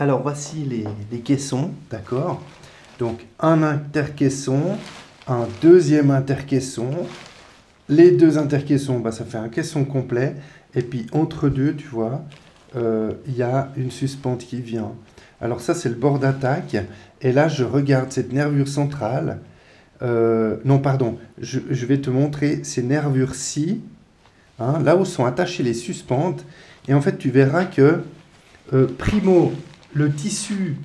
Alors voici les caissons, d'accord? Donc un intercaisson, un deuxième intercaisson. Les deux intercaissons, bah, ça fait un caisson complet. Et puis entre deux, tu vois, il y a une suspente qui vient. Alors ça, c'est le bord d'attaque. Et là, je regarde cette nervure centrale. Non, pardon, je vais te montrer ces nervures-ci, hein, là où sont attachées les suspentes. Et en fait, tu verras que, primo, le tissu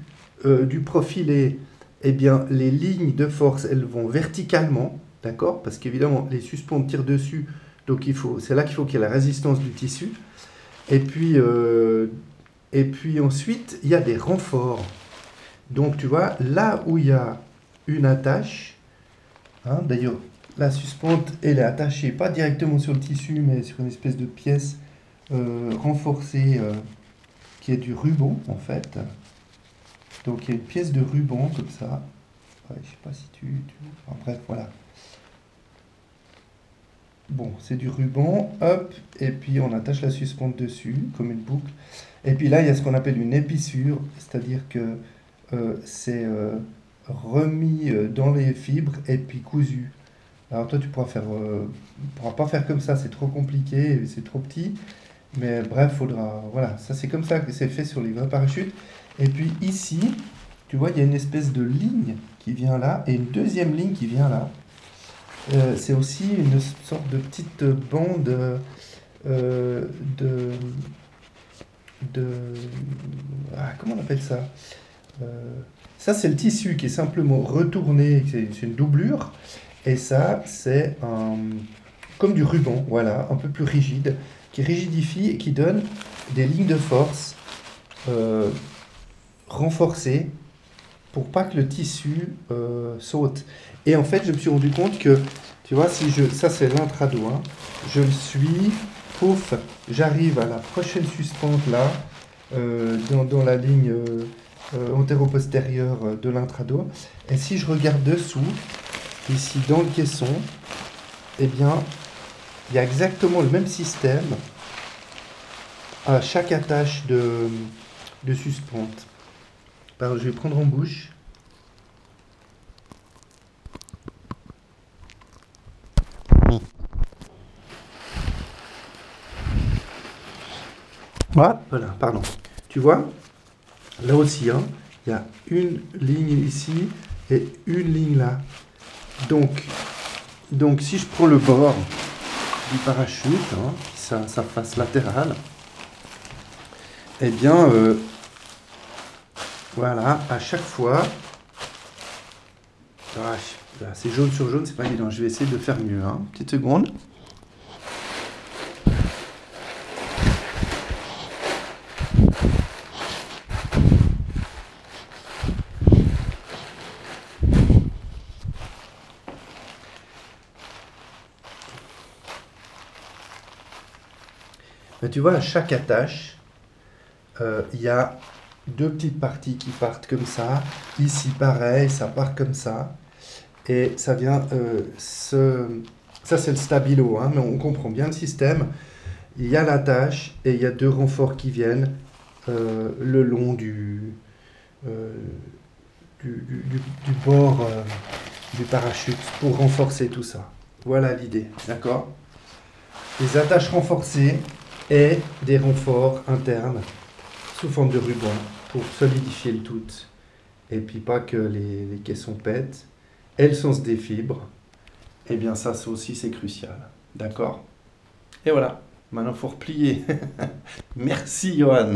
du profilé, eh bien, les lignes de force, elles vont verticalement, d'accord? Parce qu'évidemment, les suspentes tirent dessus, donc c'est là qu'il faut qu'il y ait la résistance du tissu. Et puis ensuite, il y a des renforts. Donc, tu vois, là où il y a une attache, hein, d'ailleurs, la suspente, elle est attachée pas directement sur le tissu, mais sur une espèce de pièce renforcée qui est du ruban, en fait. Donc, il y a une pièce de ruban comme ça. Ouais, je sais pas si enfin, bref, voilà. Bon, c'est du ruban, hop, et puis on attache la suspente dessus, comme une boucle. Et puis là, il y a ce qu'on appelle une épissure, c'est-à-dire que c'est remis dans les fibres et puis cousu. Alors toi, tu pourras pas faire comme ça, c'est trop compliqué, c'est trop petit. Mais bref, faudra, voilà, ça c'est comme ça que c'est fait sur les vrais parachutes. Et puis ici, tu vois, il y a une espèce de ligne qui vient là et une deuxième ligne qui vient là. C'est aussi une sorte de petite bande de, de... comment on appelle ça? Ça, c'est le tissu qui est simplement retourné, c'est une doublure. Et ça, c'est comme du ruban, voilà, un peu plus rigide, qui rigidifie et qui donne des lignes de force renforcées pour pas que le tissu saute. Et en fait, je me suis rendu compte que, tu vois, ça c'est l'intrado, hein, je le suis, pouf, j'arrive à la prochaine suspente là, dans la ligne antéro-postérieure de l'intrado. Et si je regarde dessous, ici dans le caisson, eh bien, il y a exactement le même système à chaque attache de suspente. Alors, je vais prendre en bouche. Voilà, pardon. Tu vois, là aussi, hein, il y a une ligne ici et une ligne là. Donc si je prends le bord du parachute, hein, sa face latérale, eh bien, voilà, à chaque fois, c'est jaune sur jaune, c'est pas évident. Je vais essayer de faire mieux, hein. Petite seconde. Mais tu vois, à chaque attache, il y a deux petites parties qui partent comme ça. Ici, pareil, ça part comme ça. Et ça vient... ça, c'est le stabilo, hein, mais on comprend bien le système. Il y a l'attache et il y a deux renforts qui viennent le long du bord du parachute pour renforcer tout ça. Voilà l'idée, d'accord? Des attaches renforcées et des renforts internes sous forme de ruban pour solidifier le tout. Et puis pas que les caissons pètent. Et le sens des fibres, eh bien ça aussi c'est crucial. D'accord? Et voilà, maintenant il faut replier. Merci Johan.